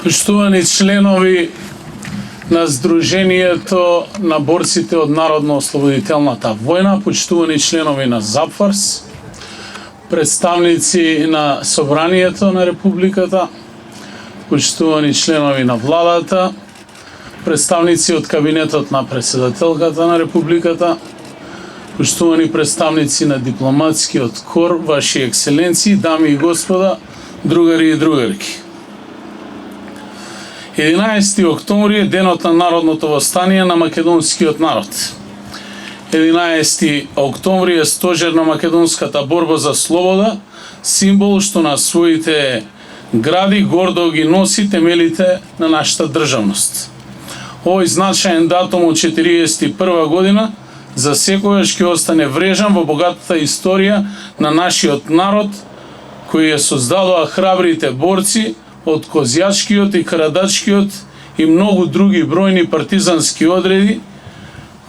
Поштувани членови на Сдруженијето на борците од Народно-ослободителната војна, почитувани членови на ЗАПФАРС, представници на Собранието на Републиката, почитувани членови на владата, представници од кабинетот на председателката на Републиката, почитувани представници на дипломатскиот кор, ваши екселенции, дами и господа, другари и другарки. 11 октомври е денот на народното востание на македонскиот народ. 11 октомври е стожер на македонската борба за слобода, символ што на своите гради гордо ги носи темелите на нашата државност. Овој значаен датум од 1941 година за секогаш ќе остане врежан во богатата историја на нашиот народ, кој ја создадоа храбрите борци од Козјачкиот и Карадачкиот и многу други бројни партизански одреди,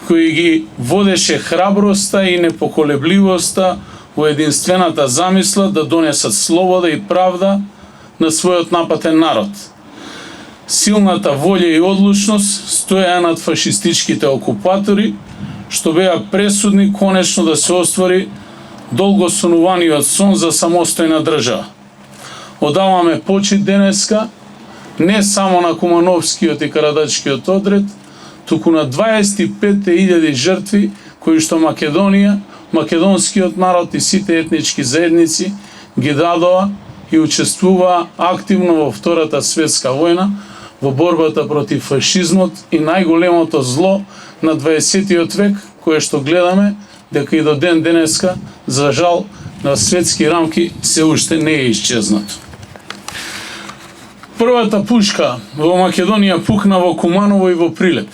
кои ги водеше храброста и непоколебливоста во единствената замисла да донесат слобода и правда на својот напатен народ. Силната волја и одлучност стоеа над фашистичките окупатори, што беа пресудни конечно да се оствари долго сонуваниот сон за самостојна држава. Одаваме почит денеска не само на Кумановскиот и Карадачкиот одред, туку на 25.000 жртви кои што Македонија, македонскиот народ и сите етнички заедници ги дадоа и учествуваа активно во Втората светска војна во борбата против фашизмот и најголемото зло на 20-тиот век, кое што гледаме дека и до ден денеска, за жал, на светски рамки се уште не е исчезнато. Првата пушка во Македонија пукна во Куманово и во Прилеп.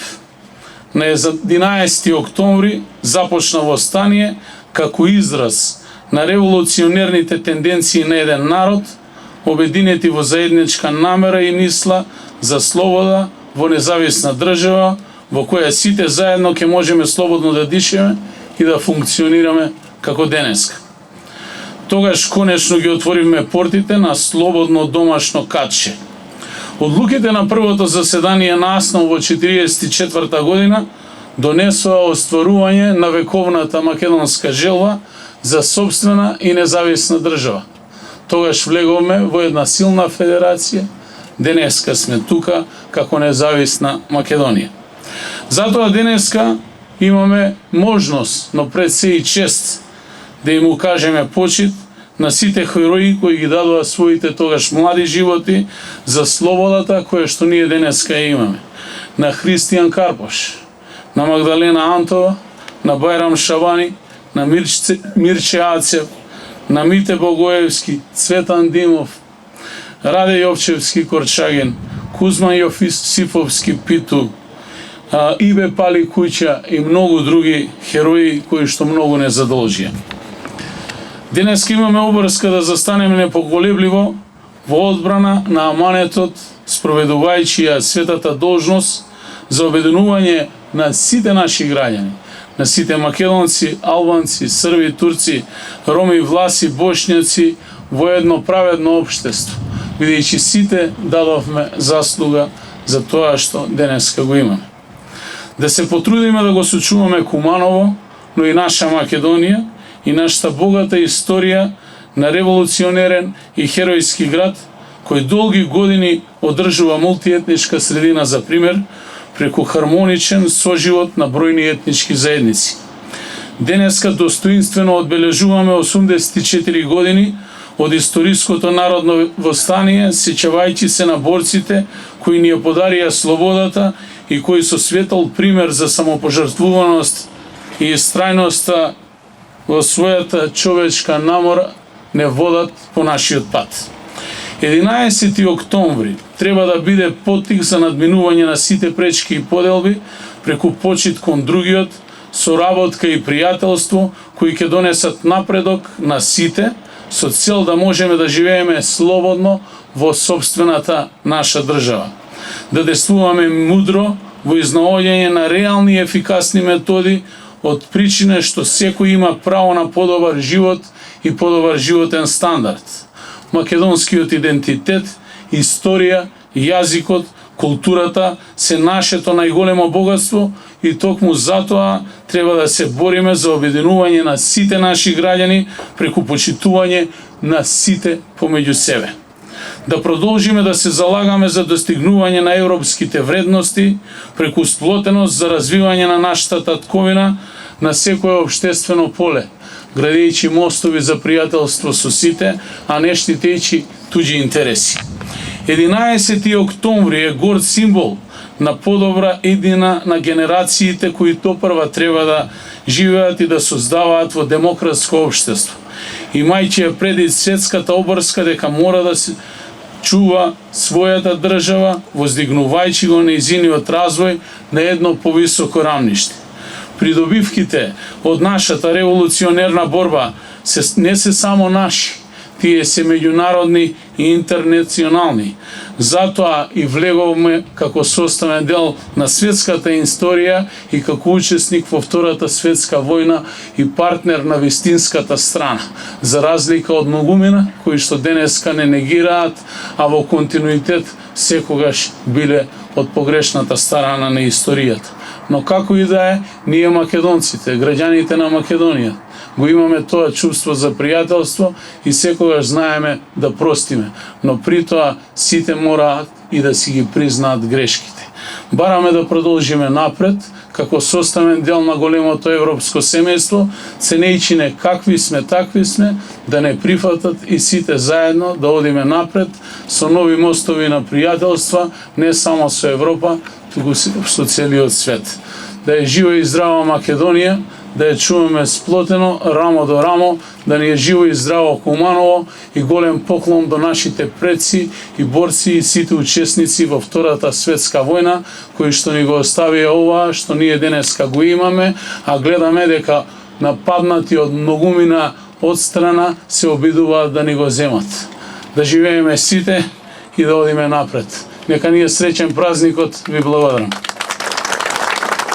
На 11 октомври започна востание како израз на револуционерните тенденции на еден народ, обединети во заедничка намера и мисла за слобода во независна држава, во која сите заедно ќе можеме слободно да дишеме и да функционираме како денеска. Тогаш конечно ги отворивме портите на слободно домашно катче. Одлуките на првото заседание на АСНО во 1944 година донесоа остварување на вековната македонска желба за собствена и независна држава. Тогаш влеговме во една силна федерација, денеска сме тука како независна Македонија. Затоа денеска имаме можност, но пред се и чест, да им укажеме почит на сите херои кои ги дадоа своите тогаш млади животи за слободата која што ние денеска имаме. На Христијан Карпош, на Магдалена Антова, на Бајрам Шабани, на Мирче Ацев, на Мите Богоевски, Цветан Димов, Раде Јовчевски Корчаген, Кузман Јосифовски Питу, Ибе Пали Куќа и многу други херои кои што многу не задолжија. Денеска имаме обврска да застанеме непоколебливо во одбрана на аманетот, спроведувајќи ја светата должност за обединување на сите наши граѓани, на сите македонци, албанци, срби, турци, роми, власи, бошњаци во едно праведно општество, бидејќи сите дадовме заслуга за тоа што денеска го имаме. Да се потрудиме да го сочуваме Куманово, но и наша Македонија и нашата богата историја на револуционерен и херојски град, кој долги години одржува мултиетничка средина за пример, преку хармоничен соживот на бројни етнички заедници. Денеска достоинствено одбележуваме 84 години од историското народно востание, сеќавајќи се на борците кои ни ја подарија слободата и кои со светол пример за самопожртвуваност и истрајноста во својата човечка намора не водат по нашиот пат. 11 октомври треба да биде поттик за надминување на сите пречки и поделби преку почит кон другиот, соработка и пријателство кои ќе донесат напредок на сите со цел да можеме да живееме слободно во собствената наша држава. Да действуваме мудро во изнаоѓање на реални и ефикасни методи од причина што секој има право на подобар живот и подобар животен стандард. Македонскиот идентитет, историја јазикот, културата се нашето најголемо богатство и токму затоа треба да се бориме за обединување на сите наши граѓани преку почитување на сите помеѓу себе. Да продолжиме да се залагаме за достигнување на европските вредности преку сплотеност за развивање на нашата татковина на секое општествено поле, градејќи мостови за пријателство со сите, а не штитејќи туѓи интереси. 11 октомври е горд символ на подобра иднина на генерациите кои топрва треба да живеат и да создаваат во демократско општество, имајќи ја предвид светската обврска дека мора да се чува својата држава, воздигнувајќи го нејзиниот развој на едно повисоко рамниште. Придобивките од нашата револуционерна борба не се само наши, тие се меѓународни и интернационални. Затоа и влеговме како составен дел на светската историја и како учесник во Втората светска војна и партнер на вистинската страна, за разлика од многумина кои што денеска не негираат, а во континуитет секогаш биле од погрешната страна на историјата. Но како и да е, ние македонците, граѓаните на Македонија, го имаме тоа чувство за пријателство и секогаш знаеме да простиме, но при тоа сите мораат и да си ги признаат грешките. Бараме да продолжиме напред, како составен дел на големото европско семејство, ценејќи не какви сме, такви сме, да не прифатат и сите заедно да одиме напред со нови мостови на пријателства, не само со Европа, туку со целиот свет. Да е жива и здрава Македонија, да ја чуваме сплотено, рамо до рамо, да ни е живо и здраво Куманово и голем поклон до нашите предци и борци и сите учесници во Втората светска војна, кои што ни го оставија ова, што ние денеска го имаме, а гледаме дека нападнати од многумина одстрана се обидуваат да ни го земат. Да живееме сите и да одиме напред. Нека ни е среќен празникот, ви благодарам.